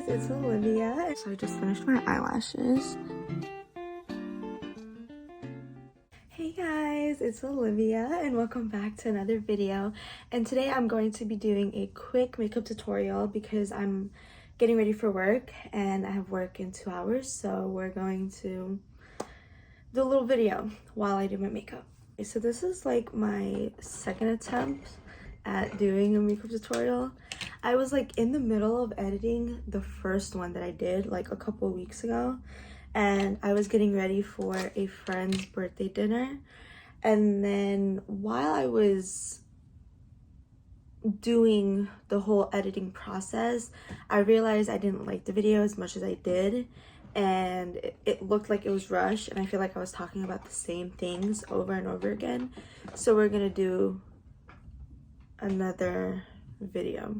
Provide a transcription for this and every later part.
it's Olivia. So I just finished my eyelashes. Hey guys, it's Olivia and welcome back to another video. And today I'm going to be doing a quick makeup tutorial because I'm getting ready for work and I have work in 2 hours. So we're going to do a little video while I do my makeup. So this is like my second attempt at doing a makeup tutorial. I was like in the middle of editing the first one that I did like a couple weeks ago, and I was getting ready for a friend's birthday dinner. And then while I was doing the whole editing process, I realized I didn't like the video as much as I did, and it looked like it was rushed, and I feel like I was talking about the same things over and over again. So we're gonna do another video,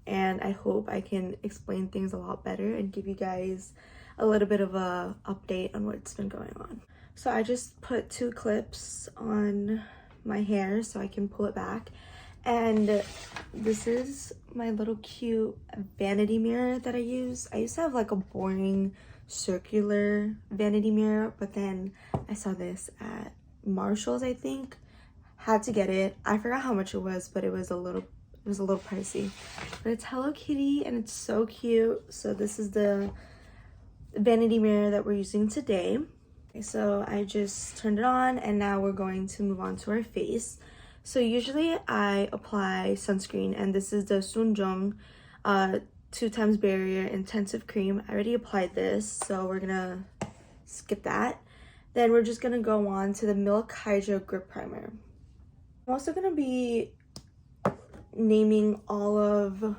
and I hope I can explain things a lot better and give you guys a little bit of a update on what's been going on. So I just put 2 clips on my hair so I can pull it back, and this is my little cute vanity mirror that I use. I used to have like a boring circular vanity mirror, but then I saw this at Marshall's, I think. Had to get it. I forgot how much it was, but it was a little pricey. But it's Hello Kitty and it's so cute. So this is the vanity mirror that we're using today. Okay, so I just turned it on and now we're going to move on to our face. So usually I apply sunscreen, and this is the Jung 2 times barrier intensive cream. I already applied this, so we're gonna skip that. Then we're just gonna go on to the Milk Hydro Grip Primer. I'm also gonna be naming all of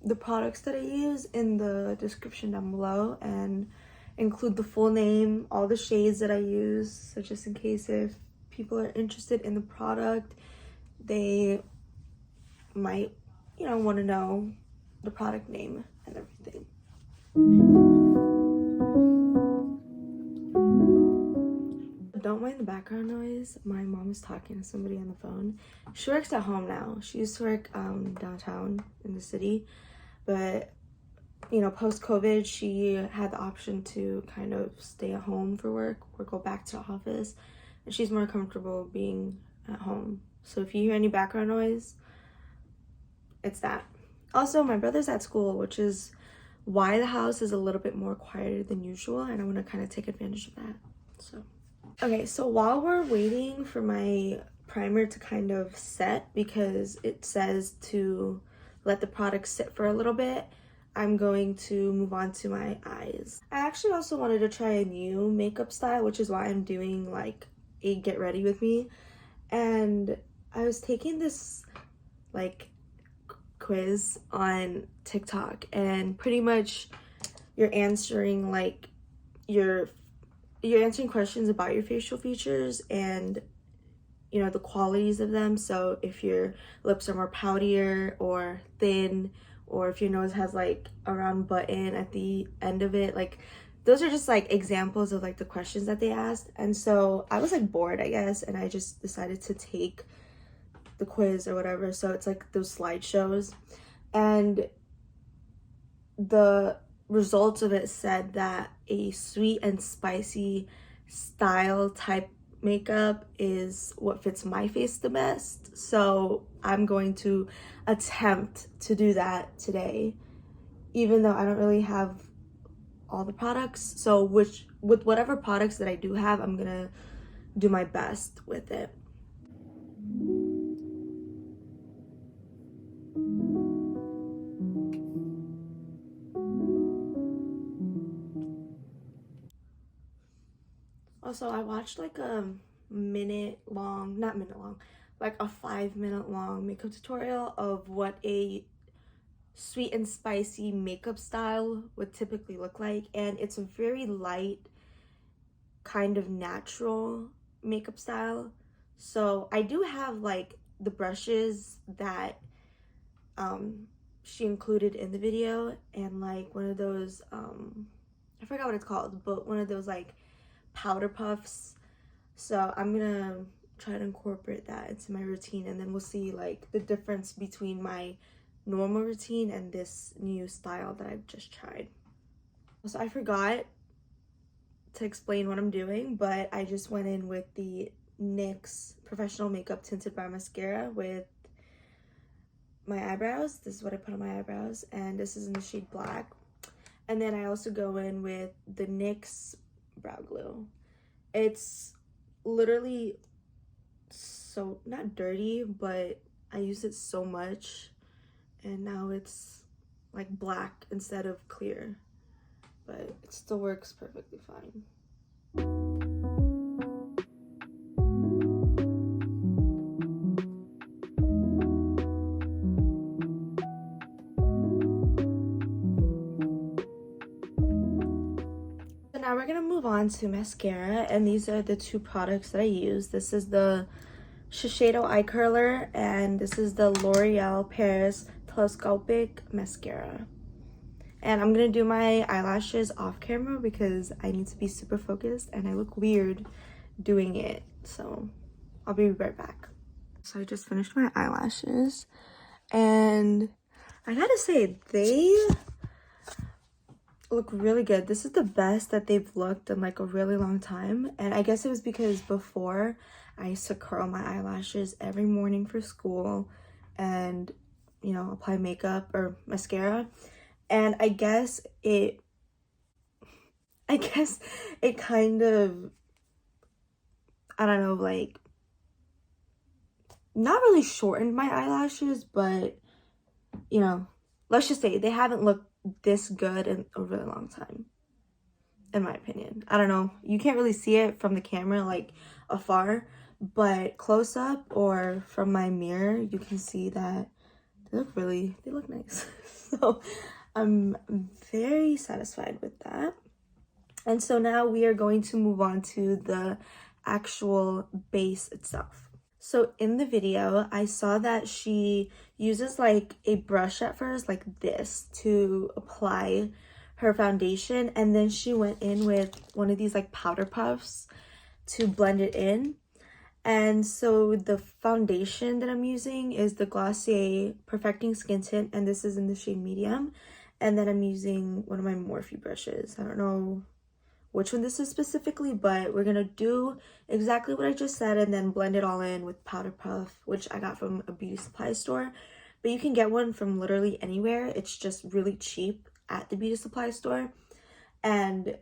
the products that I use in the description down below, and include the full name, all the shades that I use, so just in case if people are interested in the product, they might, want to know the product name and everything. Don't mind the background noise. My mom is talking to somebody on the phone. She works at home now. She used to work downtown in the city, but post-COVID, she had the option to kind of stay at home for work or go back to the office, and she's more comfortable being at home. So if you hear any background noise, it's that. Also, my brother's at school, which is why the house is a little bit more quieter than usual, and I want to kind of take advantage of that. So okay, so while we're waiting for my primer to kind of set, because it says to let the product sit for a little bit, I'm going to move on to my eyes. I actually also wanted to try a new makeup style, which is why I'm doing like a get ready with me. And I was taking this like quiz on TikTok, and pretty much you're answering like you're answering questions about your facial features and the qualities of them. So if your lips are more poutier or thin, or if your nose has like a round button at the end of it, like those are just like examples of like the questions that they asked. And so I was like bored, I guess, and I just decided to take the quiz or whatever. So it's like those slideshows, and the results of it said that a sweet and spicy style type makeup is what fits my face the best. So I'm going to attempt to do that today, even though I don't really have all the products. So with whatever products that I do have, I'm gonna do my best with it. Also, I watched like a like a 5-minute long makeup tutorial of what a sweet and spicy makeup style would typically look like, and it's a very light, kind of natural makeup style. So I do have like the brushes that she included in the video, and like one of those I forgot what it's called, but one of those like powder puffs. So I'm gonna try to incorporate that into my routine, and then we'll see like the difference between my normal routine and this new style that I've just tried. So I forgot to explain what I'm doing, but I just went in with the NYX Professional Makeup Tinted Brow Mascara with my eyebrows. This is what I put on my eyebrows, and this is in the shade Black. And then I also go in with the NYX Brow Glue. It's literally so, not dirty, but I use it so much, and now it's like black instead of clear, but it still works perfectly fine. So now we're gonna move on to mascara, and these are the two products that I use. This is the Shiseido eye curler, and this is the L'Oreal Paris Telescopic mascara. And I'm gonna do my eyelashes off camera because I need to be super focused and I look weird doing it, so I'll be right back. So I just finished my eyelashes, and I gotta say, they look really good. This is the best that they've looked in like a really long time, and I guess it was because before I used to curl my eyelashes every morning for school and, you know, apply makeup or mascara, and I guess it kind of, I don't know, like, not really shortened my eyelashes, but, you know, let's just say they haven't looked this good in a really long time, in my opinion. I don't know, you can't really see it from the camera like afar, but close up or from my mirror you can see that they look nice. So I'm very satisfied with that. And so now we are going to move on to the actual base itself. So in the video, I saw that she uses like a brush at first, like this, to apply her foundation, and then she went in with one of these like powder puffs to blend it in. And so the foundation that I'm using is the Glossier Perfecting Skin Tint, and this is in the shade medium. And then I'm using one of my Morphe brushes. I don't know which one this is specifically, but we're gonna do exactly what I just said and then blend it all in with powder puff, which I got from a beauty supply store, but you can get one from literally anywhere. It's just really cheap at the beauty supply store, and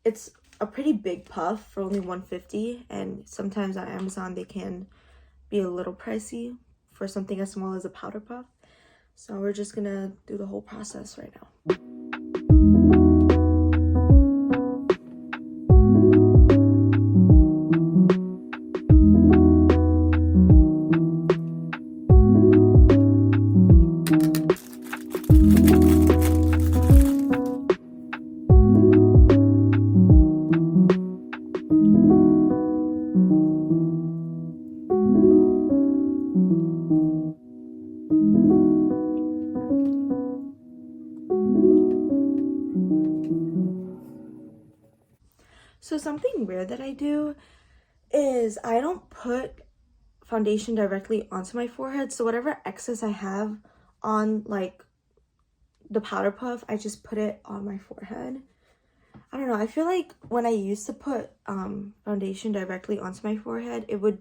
it's a pretty big puff for only $150, and sometimes on Amazon they can be a little pricey for something as small as a powder puff. So we're just gonna do the whole process right now. So something weird that I do is I don't put foundation directly onto my forehead. So whatever excess I have on like the powder puff, I just put it on my forehead. I don't know, I feel like when I used to put foundation directly onto my forehead, it would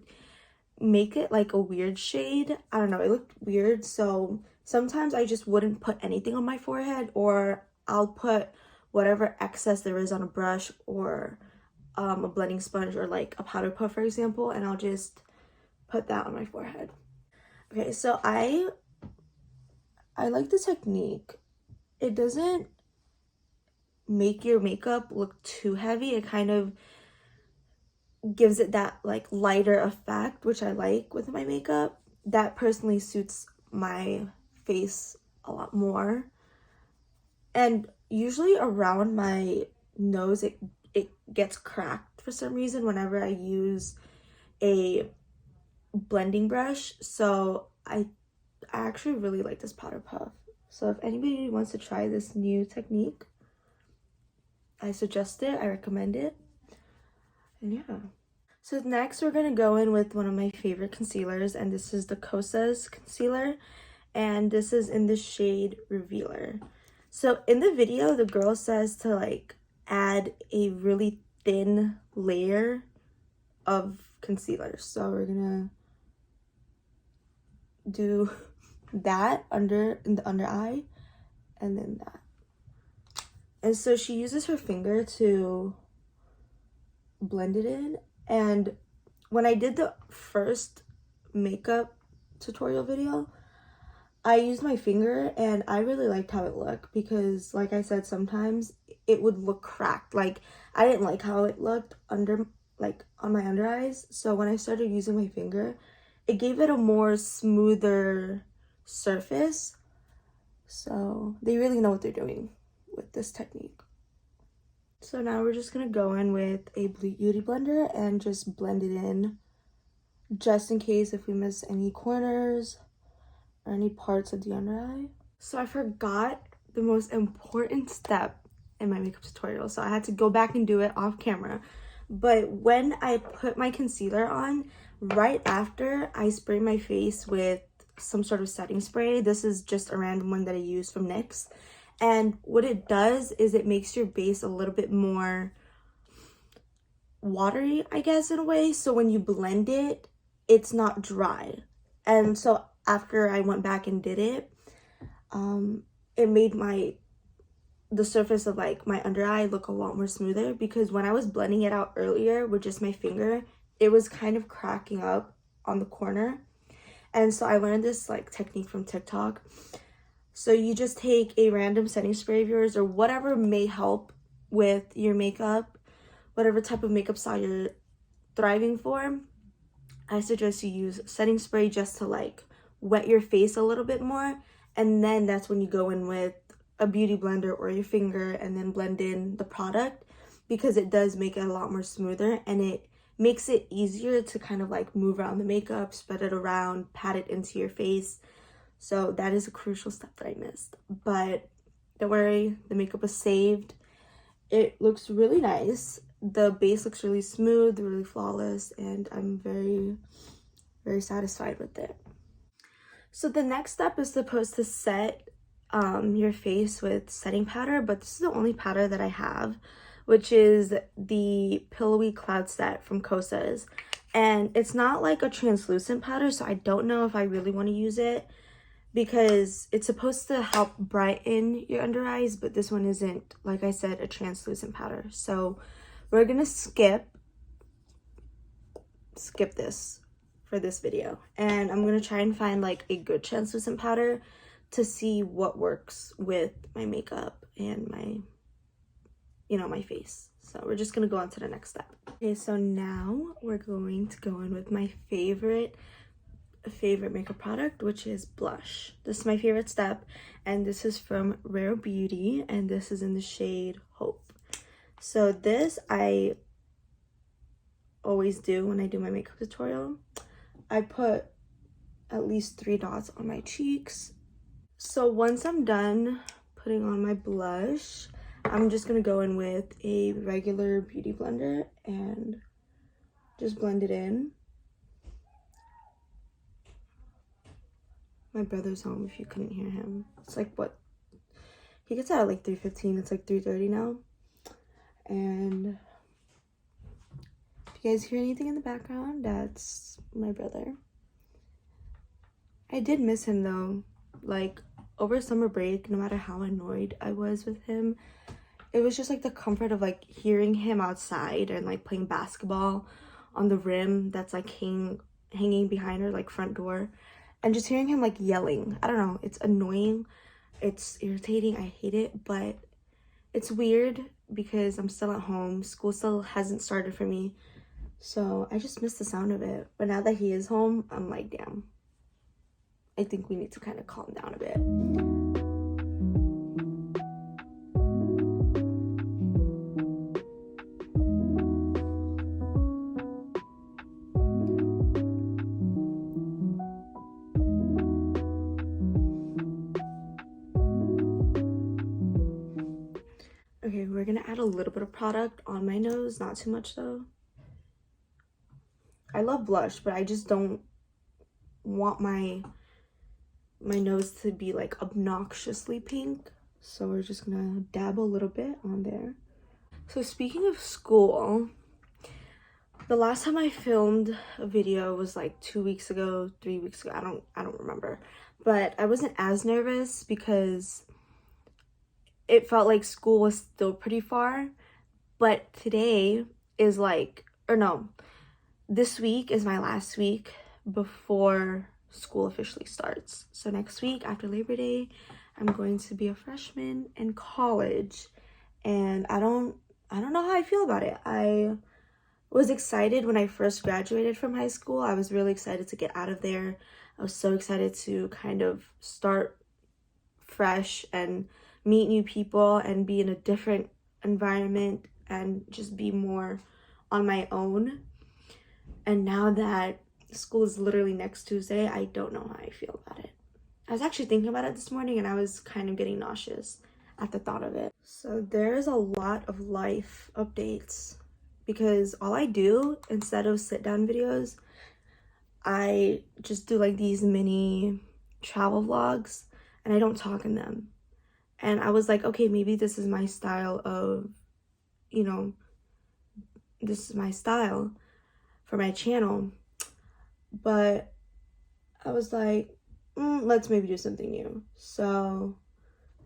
make it like a weird shade. I don't know, it looked weird. So sometimes I just wouldn't put anything on my forehead, or I'll put whatever excess there is on a brush or a blending sponge or like a powder puff, for example, and I'll just put that on my forehead. Okay, so I like the technique. It doesn't make your makeup look too heavy. It kind of gives it that like lighter effect, which I like with my makeup. That personally suits my face a lot more. And usually around my nose it gets cracked for some reason whenever I use a blending brush. So I actually really like this powder puff. So if anybody wants to try this new technique, I suggest it, I recommend it. And yeah. So next we're gonna go in with one of my favorite concealers, and this is the Kosas concealer. and this is in the shade Revealer. So in the video, the girl says to like add a really thin layer of concealer. So we're gonna do that in the under eye, and then that. And so she uses her finger to blend it in. And when I did the first makeup tutorial video, I used my finger and I really liked how it looked, because like I said, sometimes it would look cracked. Like I didn't like how it looked under, like on my under eyes. So when I started using my finger, it gave it a more smoother surface. So they really know what they're doing with this technique. So now we're just gonna go in with a beauty blender and just blend it in, just in case if we miss any corners or any parts of the under eye. So I forgot the most important step in my makeup tutorial, so I had to go back and do it off camera. But when I put my concealer on, right after I spray my face with some sort of setting spray. This is just a random one that I use from NYX. And what it does is it makes your base a little bit more watery, I guess, in a way. So when you blend it, it's not dry. And so after I went back and did it, it made the surface of like my under eye look a lot more smoother, because when I was blending it out earlier with just my finger, it was kind of cracking up on the corner. And so I learned this like technique from TikTok. So you just take a random setting spray of yours or whatever may help with your makeup, whatever type of makeup style you're thriving for. I suggest you use setting spray just to like wet your face a little bit more, and then that's when you go in with a beauty blender or your finger and then blend in the product, because it does make it a lot more smoother and it makes it easier to kind of like move around the makeup, spread it around, pat it into your face. So that is a crucial step that I missed, but don't worry, the makeup is saved. It looks really nice. The base looks really smooth, really flawless, and I'm very, very satisfied with it. So the next step is supposed to set your face with setting powder, but this is the only powder that I have, which is the Pillowy Cloud Set from Kosas. And it's not like a translucent powder, so I don't know if I really want to use it, because it's supposed to help brighten your under eyes, but this one isn't, like I said, a translucent powder. So we're gonna skip this for this video, and I'm gonna try and find like a good translucent powder to see what works with my makeup and my, you know, my face. So we're just gonna go on to the next step. Okay, so now we're going to go in with my favorite makeup product, which is blush. This is my favorite step, and this is from Rare Beauty, and this is in the shade Hope. So this I always do when I do my makeup tutorial. I put at least 3 dots on my cheeks. So once I'm done putting on my blush, I'm just gonna go in with a regular beauty blender and just blend it in. My brother's home, if you couldn't hear him. It's like, what? He gets out at like 3:15. It's like 3:30 now. And if you guys hear anything in the background, that's my brother. I did miss him though. Like over summer break, no matter how annoyed I was with him, it was just like the comfort of like hearing him outside and like playing basketball on the rim that's like hanging behind our like front door. And just hearing him like yelling, I don't know, it's annoying, it's irritating, I hate it, but it's weird because I'm still at home, school still hasn't started for me, so I just miss the sound of it. But now that he is home, I'm like, damn, I think we need to kind of calm down a bit. Okay, we're gonna add a little bit of product on my nose, not too much though. I love blush, but I just don't want my my nose to be like obnoxiously pink. So we're just gonna dab a little bit on there. So speaking of school, the last time I filmed a video was like 2 weeks ago, 3 weeks ago. I don't remember. But I wasn't as nervous because it felt like school was still pretty far. But today is like, or no, this week is my last week before school officially starts. So next week after Labor Day, I'm going to be a freshman in college, and I don't know how I feel about it. I was excited when I first graduated from high school. I was really excited to get out of there. I was so excited to kind of start fresh and meet new people and be in a different environment and just be more on my own. And now that school is literally next Tuesday, I don't know how I feel about it. I was actually thinking about it this morning, and I was kind of getting nauseous at the thought of it. So there's a lot of life updates because all I do, instead of sit down videos, I just do like these mini travel vlogs, and I don't talk in them. And I was like, okay, maybe this is my style of, you know, this is my style for my channel. But I was like, let's maybe do something new. So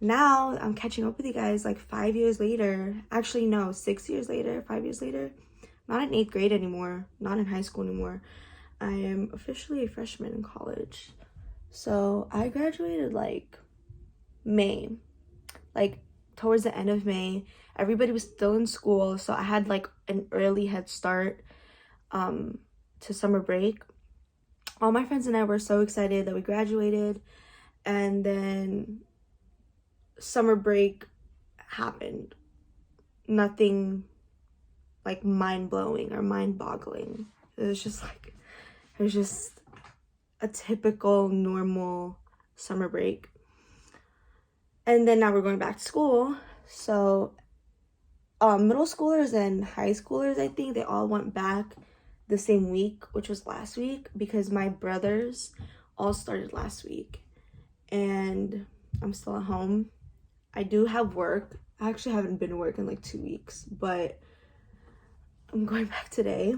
now I'm catching up with you guys like 5 years later. Actually, no, 6 years later, 5 years later. Not in 8th grade anymore, not in high school anymore. I am officially a freshman in college. So I graduated like May, like towards the end of May. Everybody was still in school, so I had like an early head start to summer break. All my friends and I were so excited that we graduated, and then summer break happened. Nothing like mind-blowing or mind-boggling. It was just a typical normal summer break. And then now we're going back to school. So middle schoolers and high schoolers, I think they all went back the same week, which was last week, because my brothers all started last week, and I'm still at home. I do have work. I actually haven't been to work in like 2 weeks, but I'm going back today.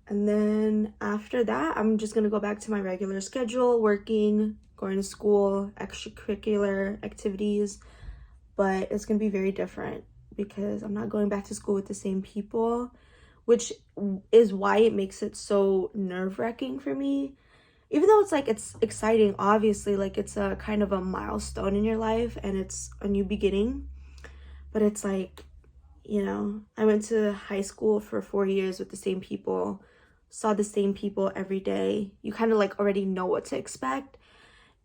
And then after that, I'm just gonna go back to my regular schedule, working, going to school, extracurricular activities. But it's gonna be very different because I'm not going back to school with the same people, which is why it makes it so nerve-wracking for me. Even though it's exciting, obviously, like it's a kind of a milestone in your life and it's a new beginning. But it's like, you know, I went to high school for 4 years with the same people, saw the same people every day. You kind of like already know what to expect.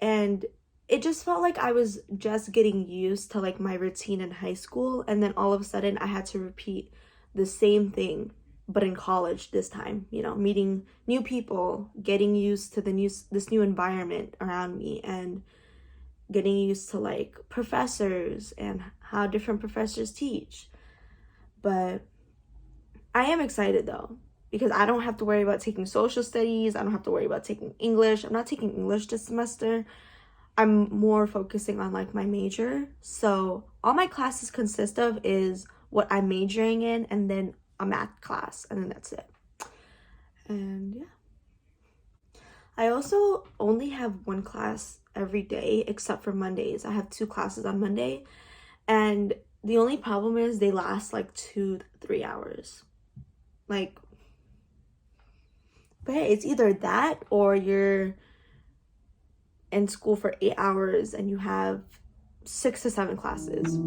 And it just felt like I was just getting used to like my routine in high school, and then all of a sudden I had to repeat the same thing, but in college this time, you know, meeting new people, getting used to this new environment around me, and getting used to like professors and how different professors teach. But I am excited though, because I don't have to worry about taking social studies. I don't have to worry about taking English. I'm not taking English this semester. I'm more focusing on like my major. So all my classes consist of is what I'm majoring in, and then a math class, and then that's it. And yeah, I also only have one class every day except for Mondays. I have 2 classes on Monday, and the only problem is they last like 2 to 3 hours. Like, but hey, it's either that or you're in school for 8 hours and you have 6 to 7 classes.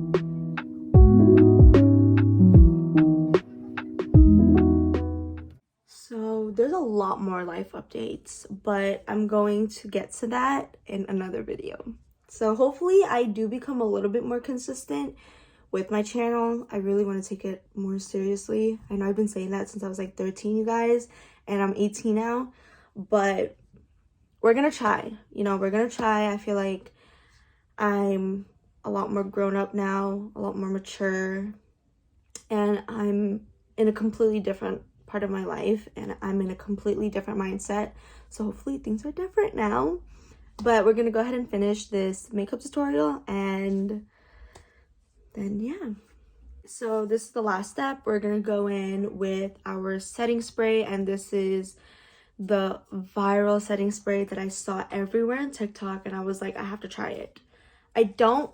So there's a lot more life updates, but I'm going to get to that in another video. So hopefully I do become a little bit more consistent with my channel. I really want to take it more seriously. I know I've been saying that since I was like 13, you guys, and I'm 18 now, but we're gonna try. You know, we're gonna try. I feel like I'm a lot more grown up now, a lot more mature, and I'm in a completely different part of my life, and I'm in a completely different mindset. So hopefully things are different now. But we're gonna go ahead and finish this makeup tutorial, and then yeah. So this is the last step. We're gonna go in with our setting spray, and this is the viral setting spray that I saw everywhere on TikTok, and I was like, I have to try it. I don't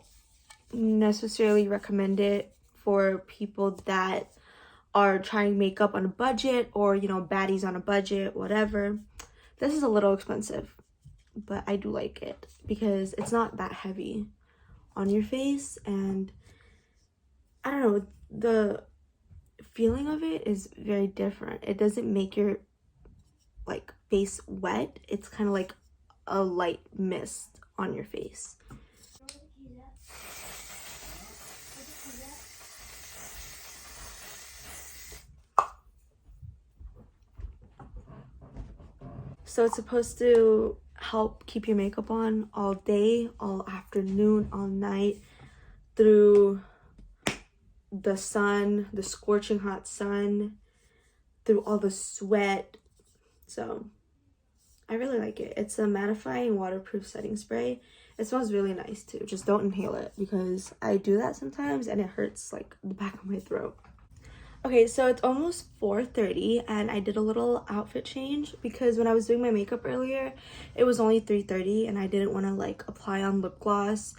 necessarily recommend it for people that are trying makeup on a budget, or you know, baddies on a budget, whatever. This is a little expensive, but I do like it because it's not that heavy on your face, and I don't know, the feeling of it is very different. It doesn't make your like face wet. It's kind of like a light mist on your face. So it's supposed to help keep your makeup on all day, all afternoon, all night, through the sun, the scorching hot sun, through all the sweat. So I really like it. It's a mattifying waterproof setting spray. It smells really nice too. Just don't inhale it, because I do that sometimes and it hurts like the back of my throat. Okay, so it's almost 4:30 and I did a little outfit change because when I was doing my makeup earlier, it was only 3:30 and I didn't want to like apply on lip gloss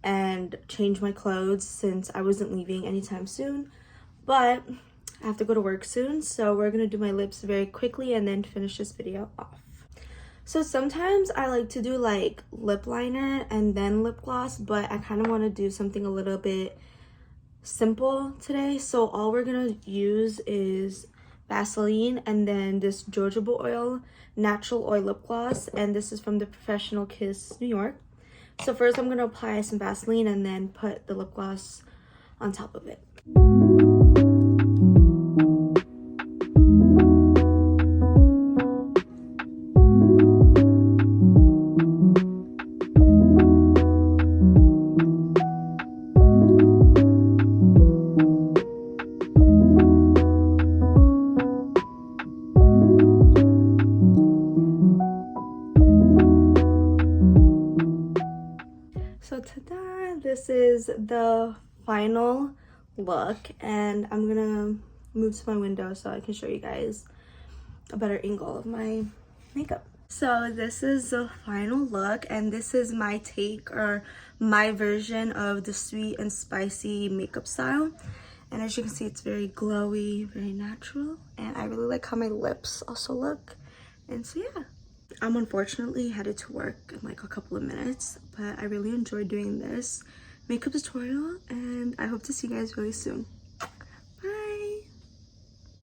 and change my clothes since I wasn't leaving anytime soon. But I have to go to work soon, so we're gonna do my lips very quickly and then finish this video off. So sometimes I like to do like lip liner and then lip gloss, but I kind of want to do something a little bit simple today. So all we're gonna use is Vaseline and then this Jojoba oil natural oil lip gloss, and this is from the Professional Kiss New York. So first I'm gonna apply some Vaseline and then put the lip gloss on top of it. So ta-da! This is the final look, and I'm gonna move to my window so I can show you guys a better angle of my makeup. So this is the final look, and this is my take or my version of the sweet and spicy makeup style. And as you can see, it's very glowy, very natural, and I really like how my lips also look. And so yeah, I'm unfortunately headed to work in like a couple of minutes, but I really enjoyed doing this makeup tutorial, and I hope to see you guys really soon.